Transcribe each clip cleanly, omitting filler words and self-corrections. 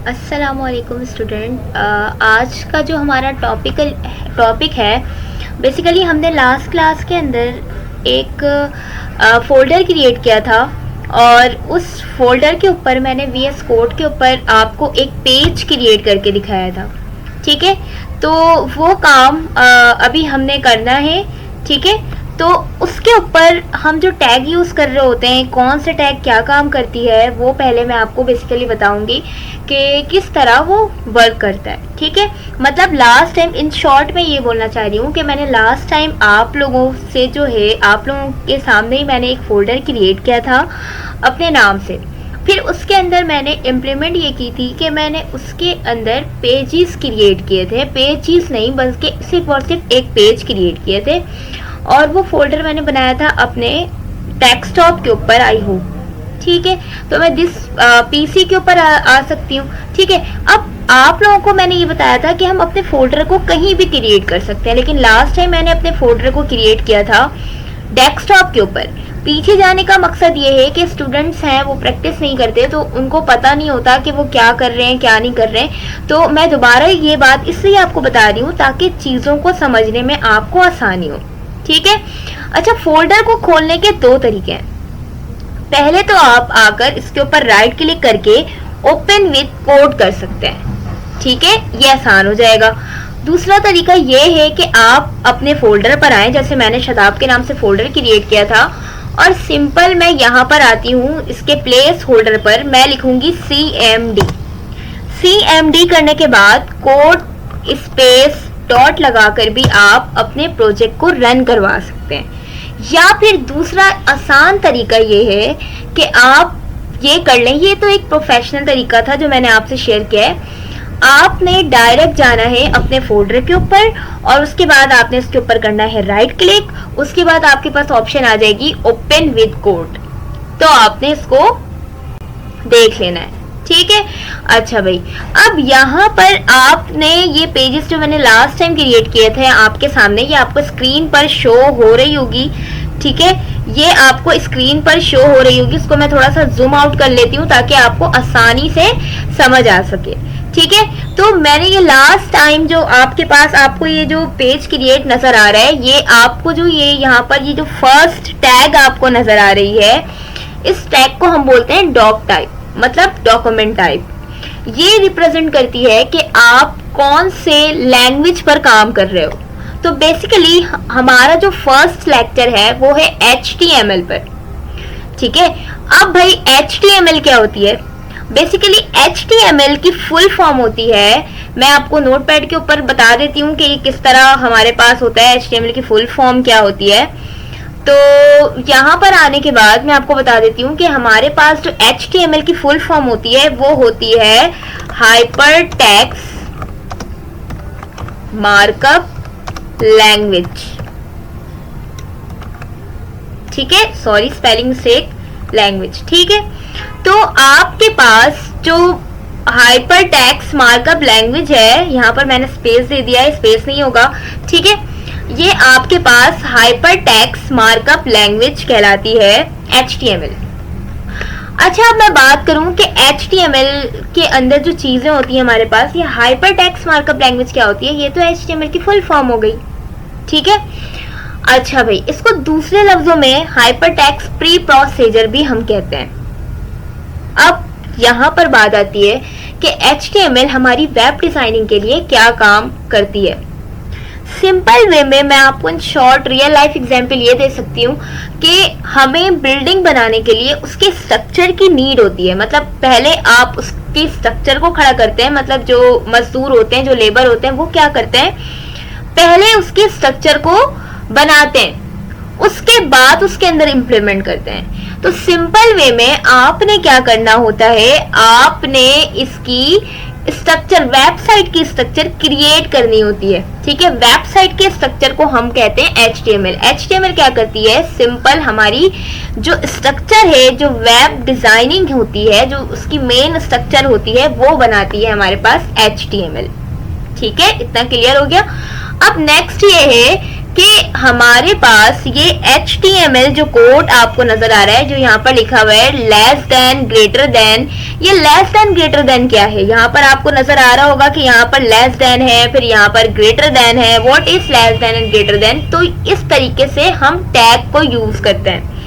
अस्सलामुअलैकुम स्टूडेंट। आज का जो हमारा टॉपिक है, बेसिकली हमने लास्ट क्लास के अंदर एक फ़ोल्डर क्रिएट किया था और उस फोल्डर के ऊपर मैंने VS कोड के ऊपर आपको एक पेज क्रिएट करके दिखाया था। ठीक है, तो वो काम अभी हमने करना है। ठीक है, तो उसके ऊपर हम जो टैग यूज़ कर रहे होते हैं, कौन से टैग क्या काम करती है, वो पहले मैं आपको बेसिकली बताऊंगी कि किस तरह वो वर्क करता है। ठीक है, मतलब लास्ट टाइम इन शॉर्ट में ये बोलना चाह रही हूँ कि मैंने लास्ट टाइम आप लोगों से जो है, आप लोगों के सामने ही मैंने एक फ़ोल्डर क्रिएट किया था अपने नाम से। फिर उसके अंदर मैंने इम्प्लीमेंट ये की थी कि मैंने उसके अंदर पेजेस क्रिएट किए थे, पेजेस नहीं बल्कि सिर्फ और सिर्फ एक पेज क्रिएट किए थे और वो फोल्डर मैंने बनाया था अपने डेस्कटॉप के ऊपर। आई होप ठीक है, तो मैं पीसी के ऊपर आ सकती हूँ। ठीक है, अब आप लोगों को मैंने ये बताया था कि हम अपने फोल्डर को कहीं भी क्रिएट कर सकते हैं, लेकिन लास्ट टाइम मैंने अपने फोल्डर को क्रिएट किया था डेस्कटॉप के ऊपर। पीछे जाने का मकसद ये है कि स्टूडेंट्स हैं वो प्रैक्टिस नहीं करते, तो उनको पता नहीं होता कि वो क्या कर रहे हैं क्या नहीं कर रहे हैं। तो मैं दोबारा ये बात इसलिए आपको बता रही हूँ ताकि चीज़ों को समझने में आपको आसानी हो। ठीक है, अच्छा, फोल्डर को खोलने के दो तरीके हैं। पहले तो आप आकर इसके ऊपर राइट क्लिक करके ओपन विद कोड कर सकते हैं। ठीक है, ये आसान हो जाएगा। दूसरा तरीका ये है कि आप अपने फोल्डर पर आए, जैसे मैंने शदाब के नाम से फोल्डर क्रिएट किया था और सिंपल मैं यहाँ पर आती हूँ, इसके प्लेस होल्डर पर मैं लिखूंगी CMD करने के बाद कोड स्पेस डॉट लगाकर भी आप अपने प्रोजेक्ट को रन करवा सकते हैं। या फिर दूसरा आसान तरीका ये है कि आप ये कर लें, ये तो एक प्रोफेशनल तरीका था जो मैंने आपसे शेयर किया है। आपने डायरेक्ट जाना है अपने फोल्डर के ऊपर और उसके बाद आपने इसके ऊपर करना है राइट क्लिक, उसके बाद आपके पास ऑप्शन आ जाएगी ओपन विद कोड, तो आपने इसको देख लेना है। ठीक है, अच्छा भाई, अब यहाँ पर आपने ये पेजेस जो मैंने लास्ट टाइम क्रिएट किए थे आपके सामने, ये आपको स्क्रीन पर शो हो रही होगी। ठीक है, ये आपको स्क्रीन पर शो हो रही होगी। इसको मैं थोड़ा सा जूम आउट कर लेती हूँ ताकि आपको आसानी से समझ आ सके। ठीक है, तो मैंने ये लास्ट टाइम जो आपके पास आपको ये जो पेज क्रिएट नजर आ रहा है, ये आपको जो ये यहाँ पर ये जो फर्स्ट टैग आपको नजर आ रही है, इस टैग को हम बोलते हैं डॉक टाइप, मतलब डॉक्यूमेंट टाइप। ये रिप्रेजेंट करती है कि आप कौन से लैंग्वेज पर काम कर रहे हो। तो बेसिकली हमारा जो फर्स्ट लेक्चर है वो है HTML पर। ठीक है, अब भाई HTML क्या होती है? बेसिकली HTML की फुल फॉर्म होती है, मैं आपको नोटपैड के ऊपर बता देती हूँ कि ये किस तरह हमारे पास होता है। HTML की फुल फॉर्म क्या होती है, तो यहाँ पर आने के बाद मैं आपको बता देती हूँ कि हमारे पास जो HTML की फुल फॉर्म होती है वो होती है हाइपरटेक्स्ट मार्कअप लैंग्वेज। ठीक है, सॉरी स्पेलिंग मिस्टेक, लैंग्वेज। ठीक है, तो आपके पास जो हाइपरटेक्स्ट मार्कअप लैंग्वेज है, यहाँ पर मैंने स्पेस दे दिया है, स्पेस नहीं होगा। ठीक है, ये आपके पास हाइपरटेक्स्ट मार्कअप लैंग्वेज कहलाती है HTML। अच्छा, अब मैं बात करूं कि HTML के अंदर जो चीजें होती हैं हमारे पास, ये हाइपरटेक्स्ट मार्कअप लैंग्वेज क्या होती है? ये तो HTML की फुल फॉर्म हो गई। ठीक है, अच्छा भाई, इसको दूसरे लफ्जों में हाइपरटेक्स्ट प्री प्रोसीजर भी हम कहते हैं। अब यहाँ पर बात आती है कि HTML हमारी वेब डिजाइनिंग के लिए क्या काम करती है। सिंपल वे में मैं आपको in short real life example ये दे सकती हूँ कि हमें बिल्डिंग बनाने के लिए उसके स्ट्रक्चर की नीड होती है। मतलब पहले आप उसकी स्ट्रक्चर को खड़ा करते हैं, मतलब जो मजदूर होते हैं, जो लेबर होते हैं, वो क्या करते हैं, पहले उसके स्ट्रक्चर को बनाते हैं, उसके बाद उसके अंदर इम्प्लीमेंट करते हैं। तो सिंपल वे में आपने क्या करना होता है, आपने इसकी स्ट्रक्चर, वेबसाइट की स्ट्रक्चर क्रिएट करनी होती है। ठीक है, वेबसाइट के स्ट्रक्चर को हम कहते हैं HTML। HTML क्या करती है, सिंपल हमारी जो स्ट्रक्चर है, जो वेब डिजाइनिंग होती है, जो उसकी मेन स्ट्रक्चर होती है, वो बनाती है हमारे पास HTML। ठीक है, इतना क्लियर हो गया। अब नेक्स्ट ये है कि हमारे पास ये HTML जो कोड आपको नजर आ रहा है, जो यहाँ पर लिखा हुआ है लेस देन ग्रेटर देन, ये लेस देन ग्रेटर देन क्या है? यहाँ पर आपको नजर आ रहा होगा कि यहाँ पर लेस देन है, फिर यहाँ पर ग्रेटर देन है। What is less than and greater than? तो इस तरीके से हम टैग को यूज करते हैं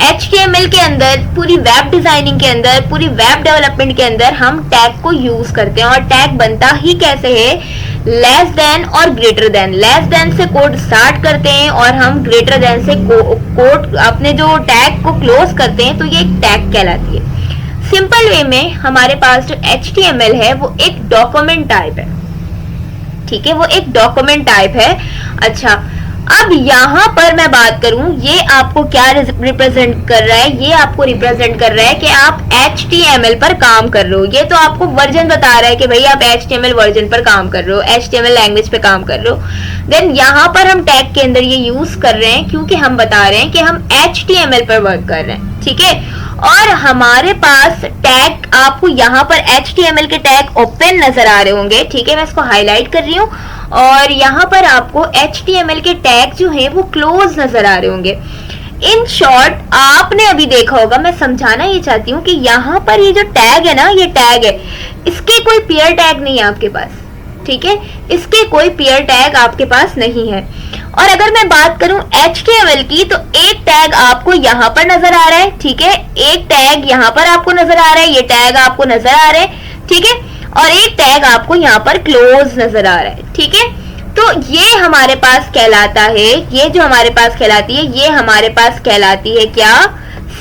HTML के अंदर, पूरी वेब डिजाइनिंग के अंदर, पूरी वेब डेवलपमेंट के अंदर हम टैग को यूज करते हैं। और टैग बनता ही कैसे है? लेस देन और ग्रेटर देन। लेस देन से कोड स्टार्ट करते हैं और हम ग्रेटर देन से कोड अपने जो टैग को क्लोज करते हैं, तो ये एक टैग कहलाती है। सिंपल वे में हमारे पास जो HTML है वो एक डॉक्यूमेंट टाइप है, ठीक है, वो एक डॉक्यूमेंट टाइप है। अच्छा, अब यहाँ पर मैं बात करूं, ये आपको क्या रिप्रेजेंट कर रहा है? ये आपको रिप्रेजेंट कर रहा है कि आप HTML पर काम कर रहे हो। ये तो आपको वर्जन बता रहा है कि भाई आप HTML वर्जन पर काम कर रहे हो, HTML लैंग्वेज पे काम कर रहे हो। देन यहाँ पर हम टैग के अंदर ये यूज कर रहे हैं क्योंकि हम बता रहे हैं कि हम HTML पर वर्क कर रहे हैं, ठीक है। और हमारे पास टैग, आपको यहाँ पर HTML के टैग ओपन नजर आ रहे होंगे, ठीक है, मैं इसको हाईलाइट कर रही हूँ। और यहाँ पर आपको HTML के टैग जो है वो क्लोज नजर आ रहे होंगे। इन शॉर्ट, आपने अभी देखा होगा, मैं समझाना ये चाहती हूँ कि यहाँ पर ये जो टैग है ना, ये टैग है, इसके कोई पेयर टैग नहीं है आपके पास, ठीक है, इसके कोई पेयर टैग आपके पास नहीं है। और अगर मैं बात करूं HTML की, तो एक टैग आपको यहाँ पर नजर आ रहा है, ठीक है, एक टैग यहाँ पर आपको नजर आ रहा है, ये टैग आपको नजर आ रहा है, ठीक है, और एक टैग आपको यहाँ पर क्लोज नजर आ रहा है, ठीक है। तो ये हमारे पास कहलाता है, ये जो हमारे पास कहलाती है, ये हमारे पास कहलाती है क्या?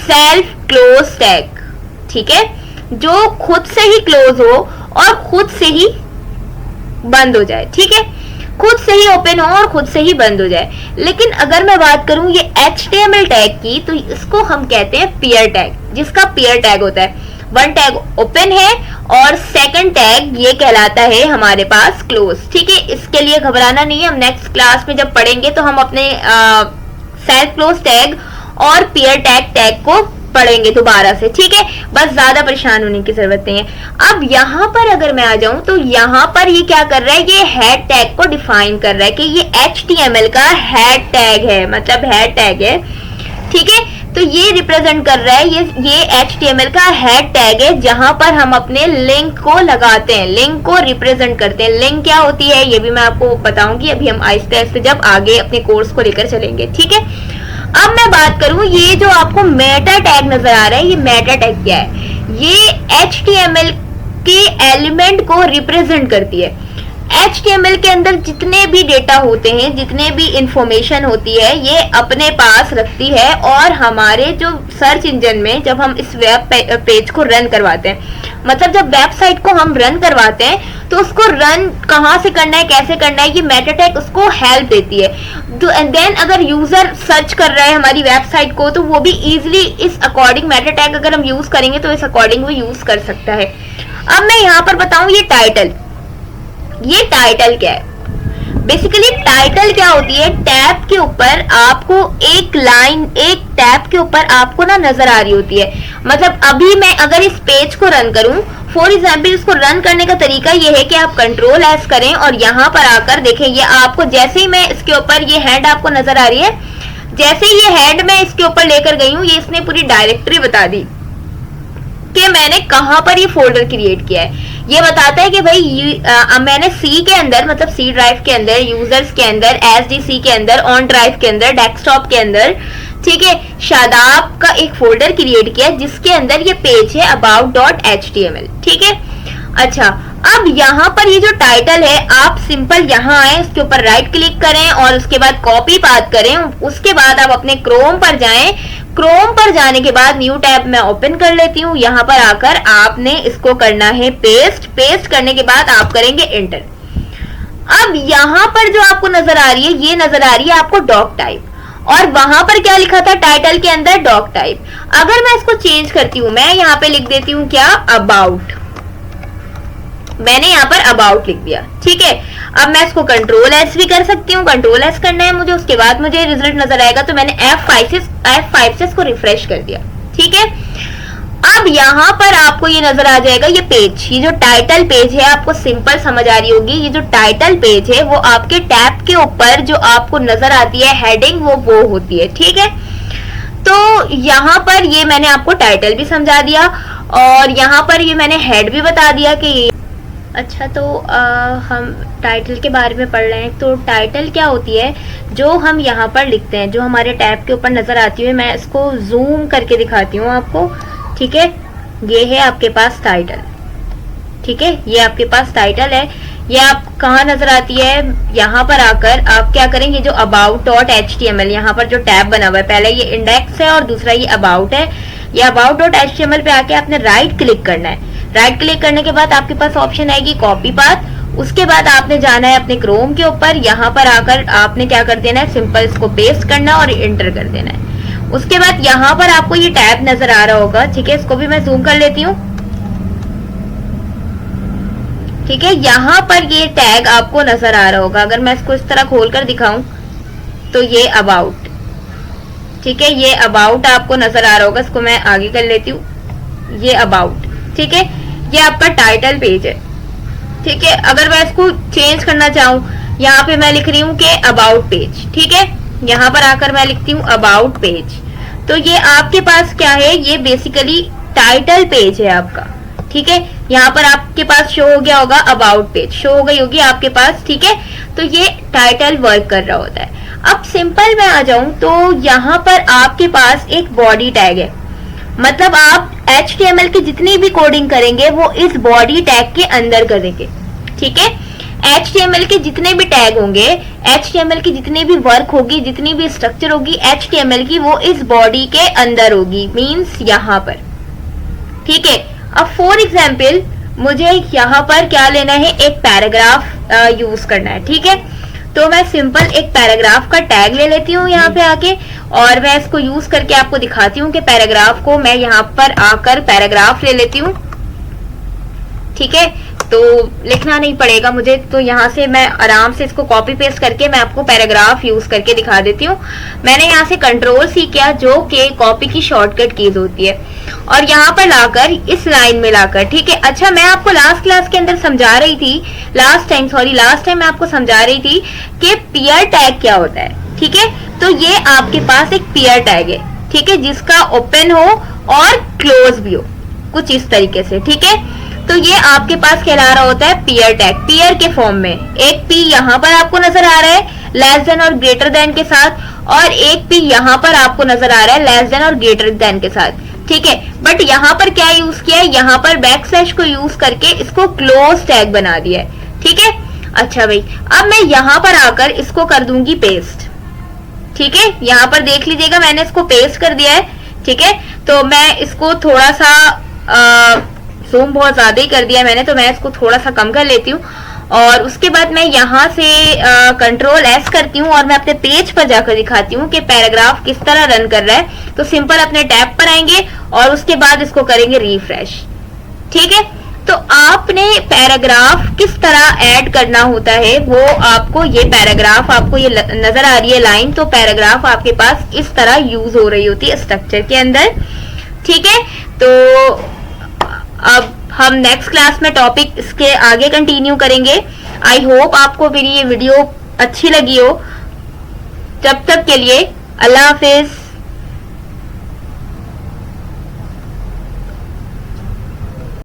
सेल्फ क्लोज टैग, ठीक है, जो खुद से ही क्लोज हो और खुद से ही बंद हो जाए, ठीक है, खुद से ही ओपन हो और खुद से ही बंद हो जाए। लेकिन अगर मैं बात करूं ये HTML टैग की, तो इसको हम कहते हैं पेयर टैग, जिसका पेयर टैग होता है, वन टैग ओपन है और सेकंड टैग ये कहलाता है हमारे पास क्लोज, ठीक है। इसके लिए घबराना नहीं है, हम नेक्स्ट क्लास में जब पढ़ेंगे तो हम अपने सेल्फ क्लोज टैग और पेयर टैग को पढ़ेंगे दोबारा से, ठीक है, बस ज्यादा परेशान होने की जरूरत नहीं है। अब यहाँ पर अगर मैं आ जाऊं, तो यहाँ पर ये क्या कर रहा है? ये हेड टैग को डिफाइन कर रहा है कि ये HTML का हेड टैग है, मतलब हेड टैग है, ठीक है। तो ये रिप्रेजेंट कर रहा है, ये HTML का हेड टैग है, जहां पर हम अपने लिंक को लगाते हैं, लिंक को रिप्रेजेंट करते हैं। लिंक क्या होती है ये भी मैं आपको बताऊंगी, अभी हम आहिस्ते आहिस्ते जब आगे अपने कोर्स को लेकर चलेंगे, ठीक है। अब मैं बात करूं, ये जो आपको मेटा टैग नजर आ रहा है, ये मेटा टैग क्या है? ये HTML के एलिमेंट को रिप्रेजेंट करती है। HTML के अंदर जितने भी डेटा होते हैं, जितने भी इंफॉर्मेशन होती है, ये अपने पास रखती है। और हमारे जो सर्च इंजन में जब हम इस वेब पेज को रन करवाते हैं, मतलब जब वेबसाइट को हम रन करवाते हैं, तो उसको रन कहाँ से करना है, कैसे करना है, ये मेटा टैग उसको हेल्प देती है। देन अगर यूजर सर्च कर रहा है हमारी वेबसाइट को, तो वो भी इजिली इस अकॉर्डिंग मेटा टैग अगर हम यूज करेंगे तो इस अकॉर्डिंग वो यूज कर सकता है। अब मैं यहाँ पर बताऊं, ये टाइटल क्या है? बेसिकली टाइटल क्या होती है? टैब के ऊपर आपको एक लाइन, एक टैब के ऊपर आपको ना नजर आ रही होती है। मतलब अभी मैं अगर इस पेज को रन करूं, फॉर एग्जाम्पल, इसको रन करने का तरीका ये है कि आप कंट्रोल एस करें और यहाँ पर आकर देखें, ये आपको जैसे ही मैं इसके ऊपर, ये हैंड आपको नजर आ रही है, जैसे ही ये हैंड मैं इसके ऊपर लेकर गई हूँ, ये इसने पूरी डायरेक्टरी बता दी कि मैंने कहां पर ये फोल्डर क्रिएट किया है। ये बताता है कि भाई मैंने सी के अंदर, मतलब सी ड्राइव के अंदर, यूजर्स के अंदर, SDC के अंदर, ऑन ड्राइव के अंदर, डेस्कटॉप के अंदर, ठीक है, शादाब का एक फोल्डर क्रिएट किया जिसके अंदर ये पेज है about.html, ठीक है। अच्छा, अब यहाँ पर ये जो टाइटल है, आप सिंपल यहाँ आए, इसके ऊपर राइट क्लिक करें और उसके बाद कॉपी पाथ करें। उसके बाद आप अपने क्रोम पर जाएं, क्रोम पर जाने के बाद न्यू टैब मैं ओपन कर लेती हूँ। यहाँ पर आकर आपने इसको करना है पेस्ट करने के बाद आप करेंगे एंटर। अब यहाँ पर जो आपको नजर आ रही है, ये नजर आ रही है आपको डॉक टाइप, और वहां पर क्या लिखा था टाइटल के अंदर? Doc type. अगर मैं इसको चेंज करती हूँ, मैं यहाँ पे लिख देती हूँ क्या? अबाउट। मैंने यहाँ पर अबाउट लिख दिया, ठीक है। अब मैं इसको कंट्रोल एस भी कर सकती हूँ, कंट्रोल एस करना है मुझे, उसके बाद मुझे रिजल्ट नजर आएगा, तो मैंने F5 से इसको रिफ्रेश कर दिया, ठीक है। अब अब यहाँ पर आपको ये नजर आ जाएगा ये पेज, ये जो टाइटल पेज है आपको सिंपल समझ आ रही होगी। ये जो टाइटल पेज है वो आपके टैब के ऊपर जो आपको नजर आती है हेडिंग वो होती है, ठीक है। तो यहाँ पर ये मैंने आपको टाइटल भी समझा दिया और यहाँ पर ये मैंने हेड भी बता दिया कि अच्छा। तो हम टाइटल के बारे में पढ़ रहे हैं। तो टाइटल क्या होती है, जो हम यहाँ पर लिखते हैं, जो हमारे टैब के ऊपर नजर आती है। मैं इसको जूम करके दिखाती हूँ आपको, ठीक है। ये है आपके पास टाइटल, ठीक है। ये आपके पास टाइटल है। ये आप कहाँ नजर आती है, यहाँ पर आकर आप क्या करेंगे, जो about.html यहाँ पर जो टैब बना हुआ है, पहले ये इंडेक्स है और दूसरा ये अबाउट है। ये about.html पे आके आपने राइट क्लिक करना है। राइट क्लिक करने के बाद आपके पास ऑप्शन आएगी कॉपी पाथ। उसके बाद आपने जाना है अपने क्रोम के ऊपर, यहाँ पर आकर आपने क्या कर देना है, सिंपल इसको पेस्ट करना और एंटर कर देना है। उसके बाद यहाँ पर आपको ये टैब नजर आ रहा होगा, ठीक है। इसको भी मैं जूम कर लेती हूँ, ठीक है। यहाँ पर ये टैग आपको नजर आ रहा होगा। अगर मैं इसको इस तरह खोल कर दिखाऊं तो ये अबाउट, ठीक है। ये अबाउट आपको नजर आ रहा होगा। इसको मैं आगे कर लेती हूँ, ये अबाउट, ठीक है। ये आपका टाइटल पेज है, ठीक है। अगर मैं इसको चेंज करना चाहूँ, यहाँ पे मैं लिख रही हूँ कि अबाउट पेज, ठीक है। यहाँ पर आकर मैं लिखती हूँ अबाउट पेज। तो ये आपके पास क्या है, ये बेसिकली टाइटल पेज है आपका, ठीक है। यहाँ पर आपके पास शो हो गया होगा अबाउट पेज, शो हो गई होगी आपके पास, ठीक है। तो ये टाइटल वर्क कर रहा होता है। अब सिंपल मैं आ जाऊं तो यहाँ पर आपके पास एक बॉडी टैग है, मतलब आप HTML की जितनी भी कोडिंग करेंगे वो इस बॉडी टैग के अंदर करेंगे, ठीक है। HTML के जितने भी टैग होंगे, HTML की जितनी भी वर्क होगी, जितनी भी स्ट्रक्चर होगी HTML की, वो इस बॉडी के अंदर होगी, मींस यहाँ पर, ठीक है। अब फॉर एग्जाम्पल मुझे यहाँ पर क्या लेना है, एक पैराग्राफ यूज करना है, ठीक है। तो मैं सिंपल एक पैराग्राफ का टैग ले लेती हूँ यहाँ पे आके, और मैं इसको यूज करके आपको दिखाती हूँ कि पैराग्राफ को मैं यहाँ पर आकर पैराग्राफ ले लेती हूँ, ठीक है। तो लिखना नहीं पड़ेगा मुझे, तो यहाँ से मैं आराम से इसको कॉपी पेस्ट करके मैं आपको पैराग्राफ यूज करके दिखा देती हूँ। मैंने यहाँ से कंट्रोल सी किया, जो कि कॉपी की शॉर्टकट कीज होती है, और यहाँ पर लाकर इस लाइन में लाकर, ठीक है। अच्छा, मैं आपको लास्ट क्लास के अंदर समझा रही थी, लास्ट टाइम मैं आपको समझा रही थी कि पीयर टैग क्या होता है, ठीक है। तो ये आपके पास एक पीयर टैग है, ठीक है, जिसका ओपन हो और क्लोज भी हो, कुछ इस तरीके से, ठीक है। तो ये आपके पास कहला रहा होता है पीयर टैग, पीयर के फॉर्म में। एक पी यहाँ पर आपको नजर आ रहा है लेस देन और ग्रेटर देन के साथ, और एक पी यहाँ पर आपको नजर आ रहा है लेस देन और ग्रेटर देन के साथ, ठीक है। बट यहाँ पर क्या यूज किया है, यहाँ पर बैकस्लैश को यूज करके इसको क्लोज टैग बना दिया है, ठीक है। अच्छा भाई, अब मैं यहाँ पर आकर इसको कर दूंगी पेस्ट, ठीक है। यहाँ पर देख लीजिएगा मैंने इसको पेस्ट कर दिया है, ठीक है। तो मैं इसको थोड़ा सा जूम बहुत ज्यादा ही कर दिया मैंने, तो मैं इसको थोड़ा सा कम कर लेती हूँ, और उसके बाद मैं यहाँ से कंट्रोल S करती हूँ और मैं अपने पेज पर जाकर दिखाती हूँ कि पैराग्राफ किस तरह रन कर रहा है। तो सिंपल अपने टैब पर आएंगे और उसके बाद इसको करेंगे रिफ्रेश, ठीक है। तो आपने पैराग्राफ किस तरह ऐड करना होता है, वो आपको ये पैराग्राफ आपको ये नजर आ रही है लाइन, तो पैराग्राफ आपके पास इस तरह यूज हो रही होती है स्ट्रक्चर के अंदर, ठीक है। तो अब हम नेक्स्ट क्लास में टॉपिक इसके आगे कंटिन्यू करेंगे। आई होप आपको मेरी ये वीडियो अच्छी लगी हो। जब तक के लिए अल्लाह हाफिज।